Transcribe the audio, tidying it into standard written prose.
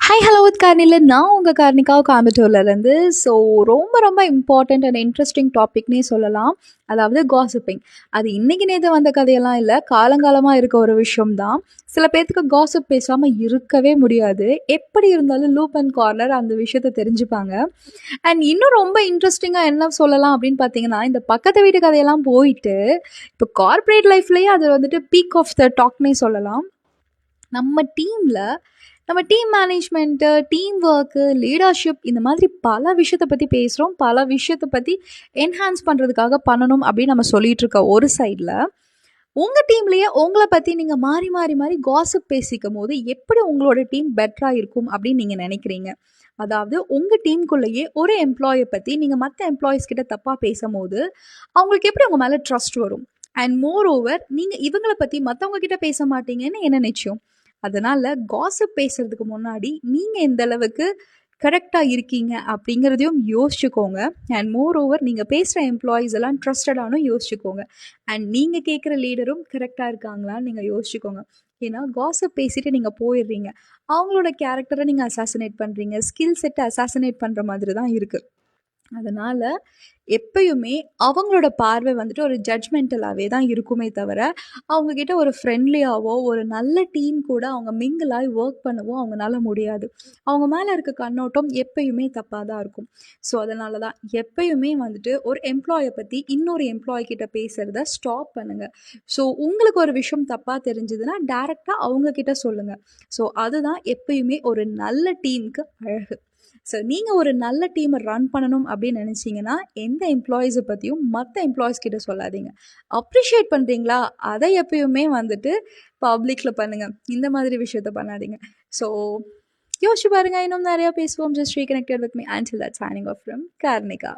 Hi hello with கார்னில நான் உங்கள் கார்னிகா கோயம்புத்தூர்லேருந்து. ஸோ ரொம்ப ரொம்ப இம்பார்ட்டண்ட் அண்ட் இன்ட்ரெஸ்டிங் டாபிக்னே சொல்லலாம். அதாவது காசிப்பிங். அது இன்றைக்கி நேற்று வந்த கதையெல்லாம் இல்லை, காலங்காலமாக இருக்க ஒரு விஷயம்தான். சில பேர்த்துக்கு காசிப் பேசாமல் இருக்கவே முடியாது. எப்படி இருந்தாலும் லூப் அண்ட் கார்னர் அந்த விஷயத்தை தெரிஞ்சுப்பாங்க. அண்ட் இன்னும் ரொம்ப இன்ட்ரெஸ்டிங்காக என்ன சொல்லலாம் அப்படின்னு பார்த்தீங்கன்னா, இந்த பக்கத்து வீட்டு கதையெல்லாம் போயிட்டு இப்போ கார்ப்பரேட் லைஃப்லேயே அது வந்துட்டு பீக் ஆஃப் த டாக்னே சொல்லலாம். நம்ம team management, team work, leadership இந்த மாதிரி பல விஷயத்த பற்றி பேசுகிறோம். பல விஷயத்த பற்றி என்ஹான்ஸ் பண்ணுறதுக்காக பண்ணணும் அப்படின்னு நம்ம சொல்லிகிட்டு இருக்க ஒரு சைடில், உங்கள் டீம்லேயே உங்களை பற்றி நீங்கள் மாறி மாறி மாறி காசிப் பேசிக்கும் போது எப்படி உங்களோட டீம் பெட்டராக இருக்கும் அப்படின்னு நீங்கள் நினைக்கிறீங்க? அதாவது உங்கள் டீமுக்குள்ளேயே ஒரு எம்ப்ளாயை பற்றி நீங்கள் மற்ற எம்ப்ளாயீஸ் கிட்ட தப்பாக பேசும்போது அவங்களுக்கு எப்படி உங்கள் மேலே ட்ரஸ்ட் வரும்? அண்ட் மோர் ஓவர், நீங்கள் இவங்களை பற்றி மற்றவங்க கிட்ட பேச மாட்டீங்கன்னு என்ன நிச்சயம்? அதனால் காசிப் பேசுகிறதுக்கு முன்னாடி நீங்கள் எந்த அளவுக்கு கரெக்டாக இருக்கீங்க அப்படிங்கிறதையும் யோசிச்சுக்கோங்க. அண்ட் மோர் ஓவர், நீங்கள் பேசுகிற எம்ப்ளாயீஸ் எல்லாம் ட்ரஸ்டடானும் யோசிச்சுக்கோங்க. அண்ட் நீங்கள் கேட்குற லீடரும் கரெக்டாக இருக்காங்களான்னு நீங்கள் யோசிச்சுக்கோங்க. ஏன்னா காசிப் பேசிட்டு நீங்கள் போயிடுறீங்க, அவங்களோட கேரக்டரை நீங்கள் அசாசினேட் பண்ணுறீங்க, ஸ்கில் செட்டை அசாசினேட் பண்ணுற மாதிரி தான் இருக்குது. அதனால் எப்பயுமே அவங்களோட பார்வை வந்துட்டு ஒரு ஜட்ஜ்மெண்டலாகவே தான் இருக்குமே தவிர, அவங்கக்கிட்ட ஒரு ஃப்ரெண்ட்லியாவோ ஒரு நல்ல டீம் கூட அவங்க மிங்கிளாகி ஒர்க் பண்ணவோ அவங்களால முடியாது. அவங்க மேலே இருக்க கண்ணோட்டம் எப்பயுமே தப்பாக தான் இருக்கும். ஸோ அதனால தான் எப்பயுமே வந்துட்டு ஒரு எம்ப்ளாயை பற்றி இன்னொரு எம்ப்ளாய் கிட்ட பேசுகிறத ஸ்டாப் பண்ணுங்கள். ஸோ உங்களுக்கு ஒரு விஷயம் தப்பாக தெரிஞ்சதுன்னா டேரெக்டாக அவங்கக்கிட்ட சொல்லுங்கள். ஸோ அதுதான் எப்பயுமே ஒரு நல்ல டீமுக்கு அழகு. ஸோ நீங்கள் ஒரு நல்ல டீமை ரன் பண்ணணும் அப்படின்னு நினச்சிங்கன்னா எந்த எம்ப்ளாயீஸை பற்றியும் மற்ற எம்ப்ளாயீஸ் கிட்ட சொல்லாதீங்க. அப்ரிஷியேட் பண்ணுறீங்களா, அதை எப்பயுமே வந்துட்டு பப்ளிக்கில் பண்ணுங்கள். இந்த மாதிரி விஷயத்த பண்ணாதீங்க. ஸோ யோசிச்சு பாருங்கள். இன்னும் நிறையா பேசுவோம். Just reconnected with me. Until that, signing off from Karnika.